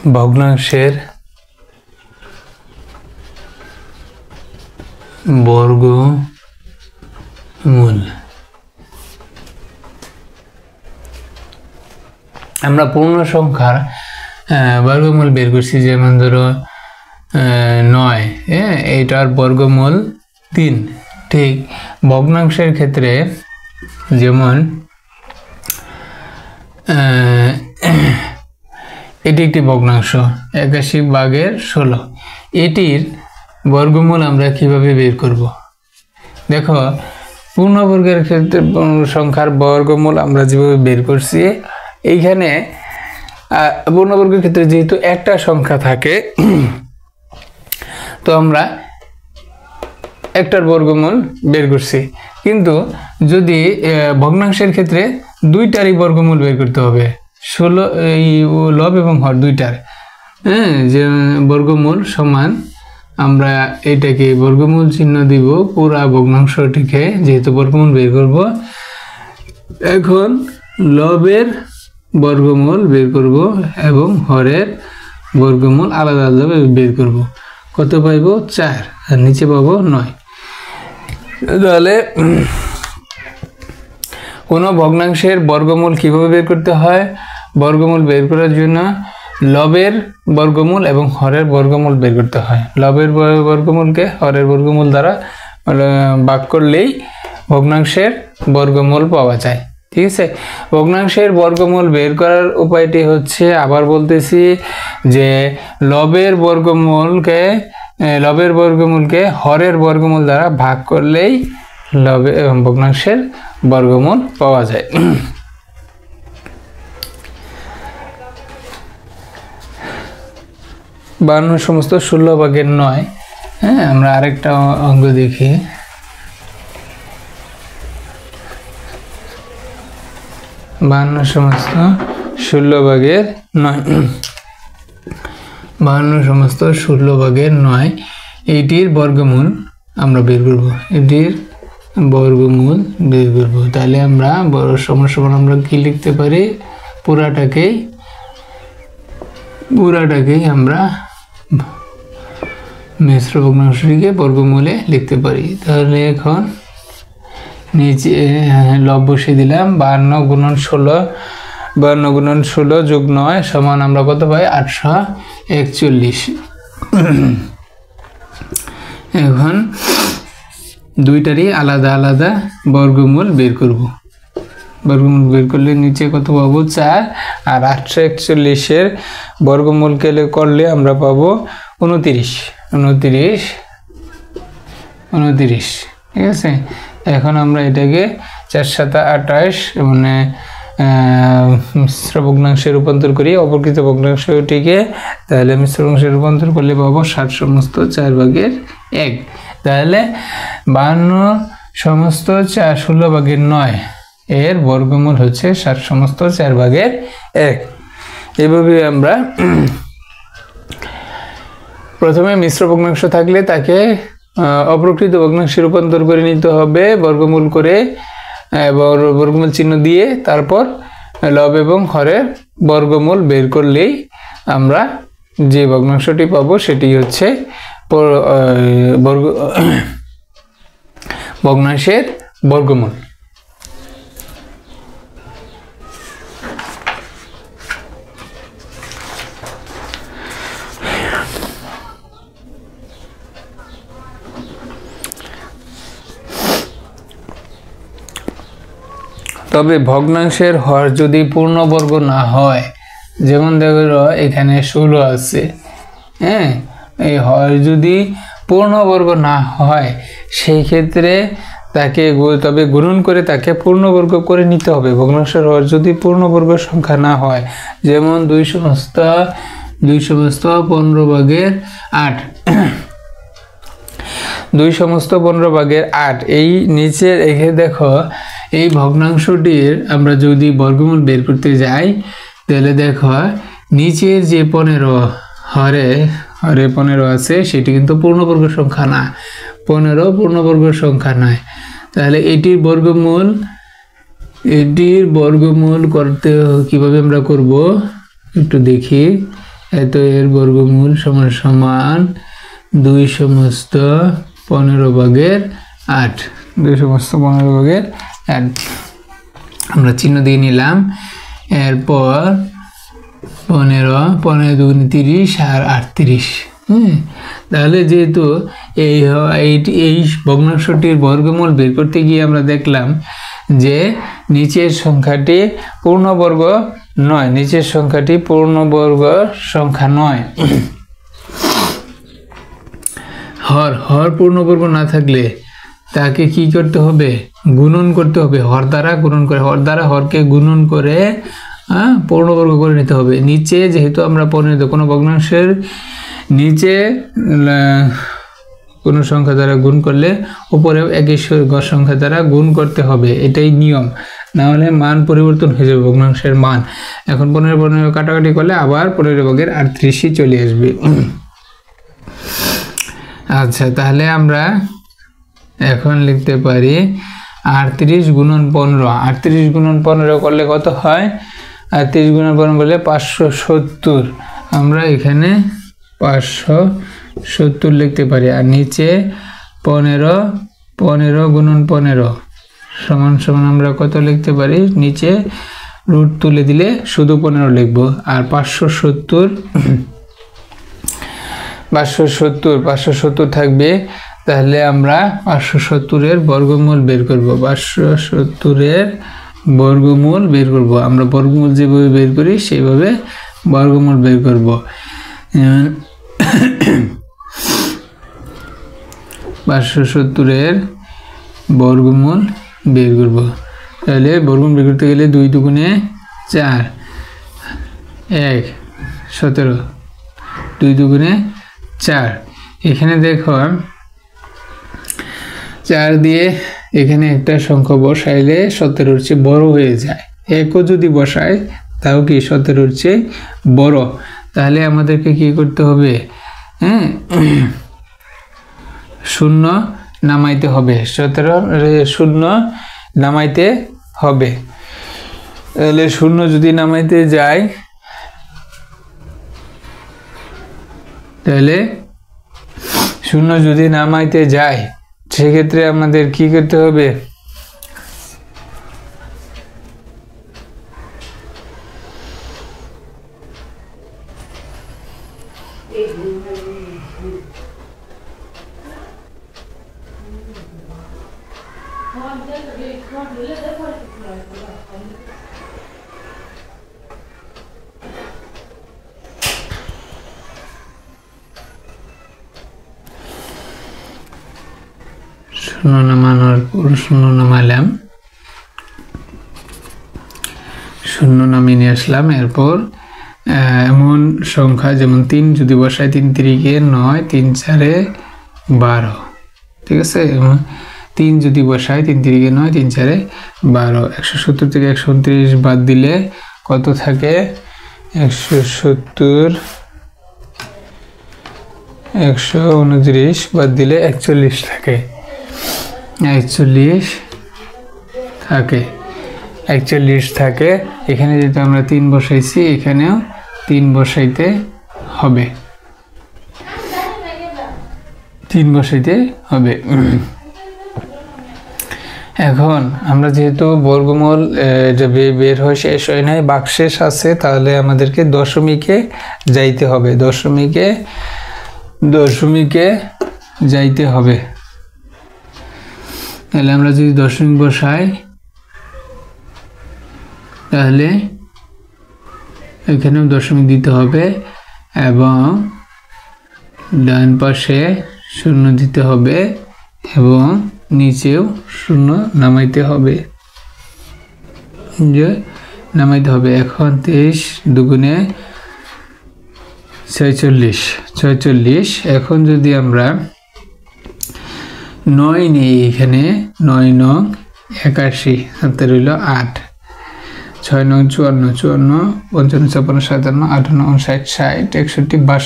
ভগ্নাংশের বর্গমূল। আমরা পূর্ণ সংখ্যার বর্গমূল বের করছি, যেমন ধরো 9, এইটার বর্গমূল 3। ঠিক ভগ্নাংশের ক্ষেত্রে যেমন এটি একটি ভগ্নাংশ 81/16, এটির বর্গমূল আমরা কিভাবে বের করব? দেখো, পূর্ণবর্গের ক্ষেত্রে সংখ্যার বর্গমূল আমরা যেভাবে বের করছি, এইখানে পূর্ণবর্গের ক্ষেত্রে যেহেতু একটা সংখ্যা থাকে, তো আমরা একটার বর্গমূল বের করছি। কিন্তু যদি ভগ্নাংশের ক্ষেত্রে দুইটারই বর্গমূল বের করতে হবে, 16 এই লব এবং হর দুইটার, যে বর্গমূল সমান, আমরা এটাকে বর্গমূল চিহ্ন দিব পুরা ভগ্নাংশটিকে, যেহেতু বর্গমূল বের করব। এখন লবের বর্গমূল বের করব এবং হরের বর্গমূল আলাদা আলাদা বের করব। কত পাইব? 4, আর নিচে পাবো 9। তাহলে কোনো ভগ্নাংশের বর্গমূল কিভাবে বের করতে হয়? বর্গমূল বের করার জন্য লবের বর্গমূল এবং হরের বর্গমূল বের করতে হয়। লবের বর্গমূলকে হরের বর্গমূল দ্বারা ভাগ করলেই ভগ্নাংশের বর্গমূল পাওয়া যায়। ঠিক আছে, ভগ্নাংশের বর্গমূল বের করার উপায়টি হচ্ছে, আবার বলতেছি, যে লবের বর্গমূলকে হরের বর্গমূল দ্বারা ভাগ করলেই ভগ্নাংশের বর্গমূল পাওয়া যায়। 52 সমস্ত 16/9। আমরা আরেকটা অঙ্ক দেখি। 52 সমস্ত 16/9। 52 সমস্ত 16/9, এইটির বর্গমূল আমরা বের করব। এটির বর্গমূল বের করব। তাহলে আমরা বড় সমান আমরা কি লিখতে পারি? পুরাটাকেই আমরা মিশ্র ভগ্নাংশটিকে বর্গমূলে লিখতে পারি। তাহলে এখন নিচে লব বসিয়ে দিলাম। 52 × 16 যোগ 9 সমান আমরা কত পাই? 841। এখন দুইটারই আলাদা আলাদা বর্গমূল বের করব। বর্গমূল বের করলে নিচে কত পাবো? 4, আর 841-এর বর্গমূল করলে আমরা পাবো 29। ঠিক আছে, এখন আমরা এটাকে 4 × 7 = 28 মানে মিশ্র ভগ্নাংশে রূপান্তর করি অপরকৃত ভগ্নাংশটিকে। তাহলে মিশ্র ভগ্নাংশে রূপান্তর করলে পাবো 60 সমস্ত 4/1। তাহলে 52 সমস্ত 16/9 এর বর্গমূল হচ্ছে 60 সমস্ত 4/1। এইভাবে আমরা প্রথমে মিশ্র ভগ্নাংশ থাকলে তাকে অপ্রকৃত ভগ্নাংশে রূপান্তর করে নিতে হবে বর্গমূল করে, বর্গমূল চিহ্ন দিয়ে। তারপর লব এবং হরের বর্গমূল বের করলেই আমরা যে ভগ্নাংশটি পাবো সেটি হচ্ছে ভগ্নাংশের বর্গমূল। তবে ভগ্নাংশের হর যদি পূর্ণবর্গ না হয়, যেমন দেখো এখানে 16 আছে, এই হর যদি পূর্ণবর্গ না হয় সেই ক্ষেত্রে তাকে তবে গুণন করে তাকে পূর্ণবর্গ করে নিতে হবে। ভগ্নাংশের হর যদি পূর্ণবর্গ সংখ্যা না হয়, যেমন 2 সমস্ত 15/8, 2 সমস্ত 15/8। এই নিচের এখানে দেখো এই ভগ্নাংশটির আমরা যদি বর্গমূল বের করতে যাই, তাহলে দেখো নিচের যে 15 হরে 15 আছে সেটি কিন্তু পূর্ণবর্গ সংখ্যা না, 15 পূর্ণবর্গ সংখ্যা নয়। তাহলে এটির বর্গমূল করতে কিভাবে আমরা করব একটু দেখি। এত এর বর্গমূল সমান সমান 2 সমস্ত 15 ভাগের 8, 2 সমস্ত 15 ভাগের 8 আমরা চিহ্ন দিয়ে নিলাম। এরপর 15 দুগুণে 30 আর 38। তাহলে যেহেতু এই ভগ্নাংশটির বর্গমূল বের করতে গিয়ে আমরা দেখলাম যে নিচের সংখ্যাটি পূর্ণবর্গ নয়, নিচের সংখ্যাটি পূর্ণবর্গ সংখ্যা নয়। হর পূর্ণবর্গ না থাকলে তাকে কি করতে হবে? গুণন করতে হবে, হর দ্বারা গুণন করে, হর দ্বারা হরকে গুণন করে পূর্ণবর্গ করে নিতে হবে। নিচে যেহেতু আমরা পরিণত কোনো ভগ্নাংশের নিচে কোনো সংখ্যা দ্বারা গুণ করলে উপরেও একই সংখ্যা দ্বারা গুণ করতে হবে, এটাই নিয়ম, না হলে মান পরিবর্তন হয়ে যাবে ভগ্নাংশের মান। এখন 15 কাটাকাটি করলে আবার 15 ভাগের 38 চলে আসবে। আচ্ছা, তাহলে আমরা এখন লিখতে পারি 38 গুণন 15। 38 গুণন 15 করলে কত হয়? 38 গুণন 15 করলে 570। আমরা এখানে 570 লিখতে পারি। আর নিচে 15 গুণন 15 সমান সমান আমরা কত লিখতে পারি? নিচে রুট তুলে দিলে শুধু 15 লিখব। আর 570 থাকবে। তাহলে আমরা 570 এর বর্গমূল বের করব। 570 এর বর্গমূল বের করব। আমরা বর্গমূল যেভাবে বের করি সেইভাবে বর্গমূল বের করব। 570 এর বর্গমূল বের করব। তাহলে বর্গমূল বের করতে গেলে 2 দুগুণে 4, 1 17, 2 দুগুণে 4। এখানে দেখো 4 দিয়ে এখানে একটা সংখ্যা বসাইলে 17 চেয়ে বড় হয়ে যায়। 1ও যদি বসায় তাও কি 17 চেয়ে বড়। তাহলে আমাদেরকে কি করতে হবে? শূন্য নামাইতে হবে। 17 শূন্য নামাইতে হবে। তাহলে শূন্য যদি নামাইতে যায় সেক্ষেত্রে আমাদের কি করতে হবে? শূন্য নামানোর পর শূন্য নামালাম, শূন্য নামিয়ে নিয়ে আসলাম। এরপর এমন সংখ্যা যেমন 3 যদি বসাই, 3 3 9, 3 4 12, ঠিক আছে। 3 যদি বসাই, 3 3 9, 3 4 12। 170 থেকে 129 বাদ দিলে কত থাকে? 170 129 বাদ দিলে 41 থাকে। 41 থাকে। এখানে যেহেতু আমরা 3 বসাইছি, এখানেও 3 বসাইতে হবে। এখন আমরা যেহেতু বর্গমূল বের হয়ে শেষ হয় নাই, ভাগশেষ আছে, তাহলে আমাদেরকে দশমিকে যাইতে হবে। দশমিকে যাইতে হবে। তাহলে আমরা যদি দশমিক বসাই তাহলে এখানেও দশমিক দিতে হবে এবং ডান পাশে শূন্য দিতে হবে এবং নিচেও শূন্য নামাইতে হবে। এখন 23 দুগুণে 46। এখন যদি আমরা 9 নিই, এখানে 9 নং 81, হাতে রইল 8, 6 নং 54, 55, 56, 57, 58, 59, 60, 61,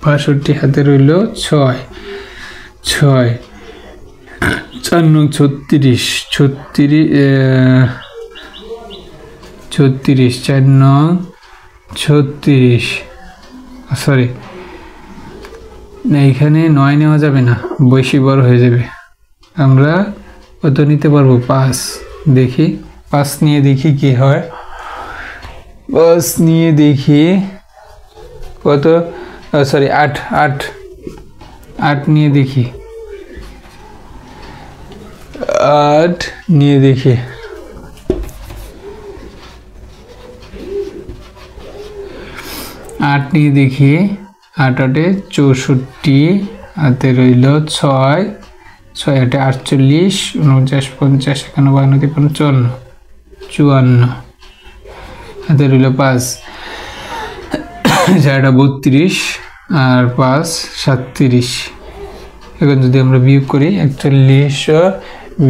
62, হাতে রইল 6, 4 নং 36, 4 নং 36, সরি এইখানে 9 নেওয়া যাবে না, বেশি বড় হয়ে যাবে। আমরা কত নিতে পারবো? 5। দেখি 5 নিয়ে দেখি কি হয়। 5 নিয়ে দেখি কত, সরি 8 নিয়ে দেখি, 8 নিয়ে দেখি। 8 নিয়ে দেখি, 8 8 64, হাতে রইল 6, 6 8 48, 49 50 51 52 54, হাতে রইল 5, 4 32 আর 5 37। এখন যদি আমরা বিয়োগ করি 4100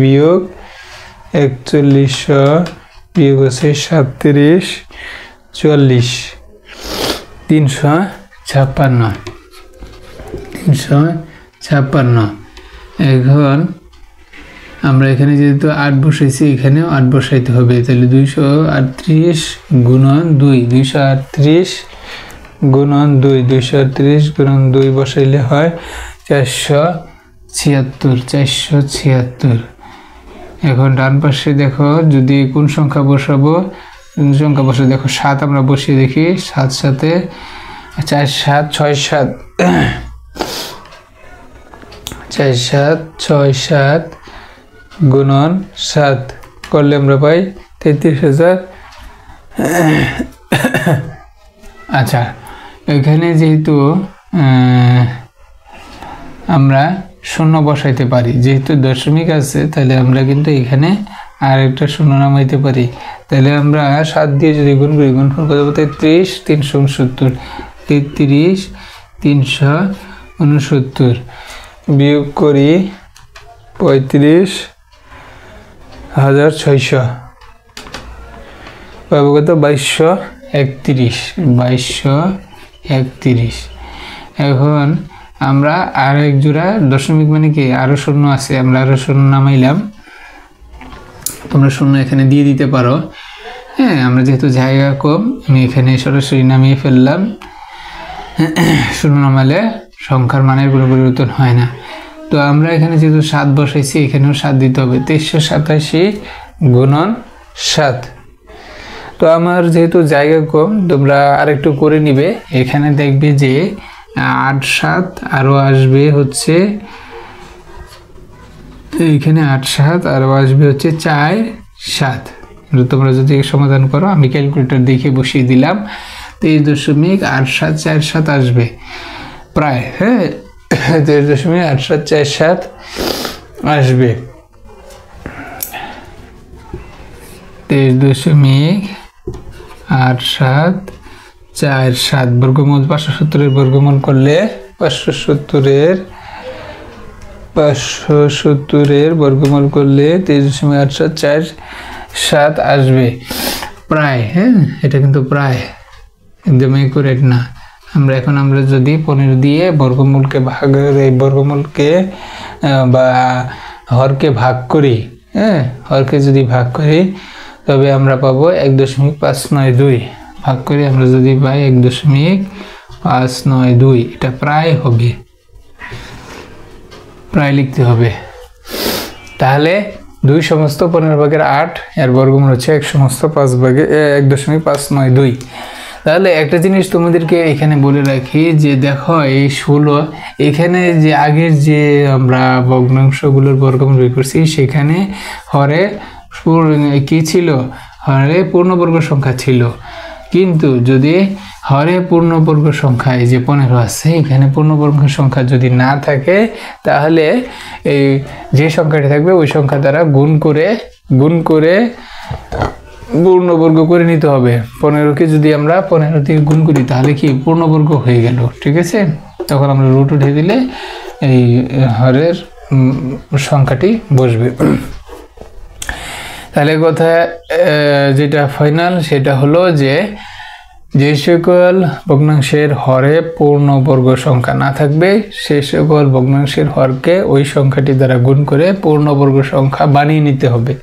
বিয়োগ 4100 বিয়োগ হচ্ছে 37 40 356। এখন আমরা এখানে যেহেতু 8 বসাইছি, এখানেও 8 বসাইতে হবে, তাহলে 238 গুণন 2, 238 গুণন 2, 238 গুণন 2 বসাইলে হয় 476। এখন ডান পাশে দেখো, যদি কোন সংখ্যা বসাবো, দেখো 7 আমরা বসিয়ে দেখি। 7 সাথে 4 7 6 7, 4 7 6 7 গুণন 7 করলে আমরা পাই 33,000। আচ্ছা, এখানে যেহেতু আমরা শূন্য বসাইতে পারি, যেহেতু দশমিক আছে, তাহলে আমরা কিন্তু এখানে আর একটা শূন্য নামাইতে পারি। তাহলে আমরা 7 দিয়ে যদি গুণ করি, গুণফল কত হবে? 33 369, 33 369 বিয়োগ করি 35,600, পাবো কত? 2231। এখন আমরা আর এক জোড়া দশমিক মানে কি আরো শূন্য আছে, আমরা আরো শূন্য নামাইলাম। তোমরা শূন্য এখানে দিয়ে দিতে পারো। হ্যাঁ, আমরা যেহেতু জায়গা কম, আমি এখানে সরাসরি নামিয়ে ফেললাম। শূন্য নামালে সংখ্যার মানের কোনো পরিবর্তন হয় না। তো আমরা এখানে যেহেতু 7 বসাইছি, এখানেও 7 দিতে হবে। 2387 গুণন 7। তো আমার যেহেতু জায়গা কম, তোমরা আরেকটু করে নিবে। এখানে দেখবে যে 8 7 আরও আসবে হচ্ছে, এইখানে 8 7 আরও আসবে হচ্ছে 4 7। তোমরা যদি সমাধান করো, আমি ক্যালকুলেটর দেখে বসিয়ে দিলাম। 23.8747 আসবে প্রায়। হ্যাঁ, 23.8747 আসবে। 23.8747 বর্গমূল 570-এর বর্গমূল করলে 570-এর বর্গমূল করলে 23.8747 আসবে প্রায়। হ্যাঁ, এটা কিন্তু প্রায়, একদম একুরেট না। আমরা যদি 15 দিয়ে বর্গমূলকে বর্গমূলকে বা হরকে ভাগ করি, হ্যাঁ, হরকে যদি ভাগ করি, তবে আমরা পাবো 1.592। ভাগ করে আমরা যদি পাই 1.592, এটা প্রায় হবে, প্রায় লিখতে হবে। তাহলে 2 সমস্ত 15/8 এর বর্গমূল হচ্ছে 1/592। তাহলে একটা জিনিস তোমাদেরকে এখানে বলে রাখি যে দেখো, এই 16 এখানে যে আগের যে আমরা ভগ্নাংশগুলোর বর্গমূল বের করছি, সেখানে হরে কি ছিল? হরে পূর্ণবর্গ সংখ্যা ছিল। কিন্তু যদি হরে পূর্ণবর্গ সংখ্যা এই যে 15 আছে, এখানে পূর্ণবর্গ সংখ্যা যদি না থাকে, তাহলে এই যে সংখ্যাটি থাকবে ওই সংখ্যা দ্বারা গুণ করে পূর্ণবর্গ করে নিতে হবে। 15কে যদি আমরা 15 দিয়ে গুণ করি, তাহলে কি পূর্ণবর্গ হয়ে গেল। ঠিক আছে, তখন আমরা রুট উঠে দিলে এই হরের সংখ্যাটি বসবে। তাহলে কথা যেটা ফাইনাল, সেটা হলো যে সকল ভগ্নাংশের হরে পূর্ণবর্গ সংখ্যা না থাকবে, সে সকল ভগ্নাংশের হরকে ওই সংখ্যাটি দ্বারা গুণ করে পূর্ণবর্গ সংখ্যা বানিয়ে নিতে হবে।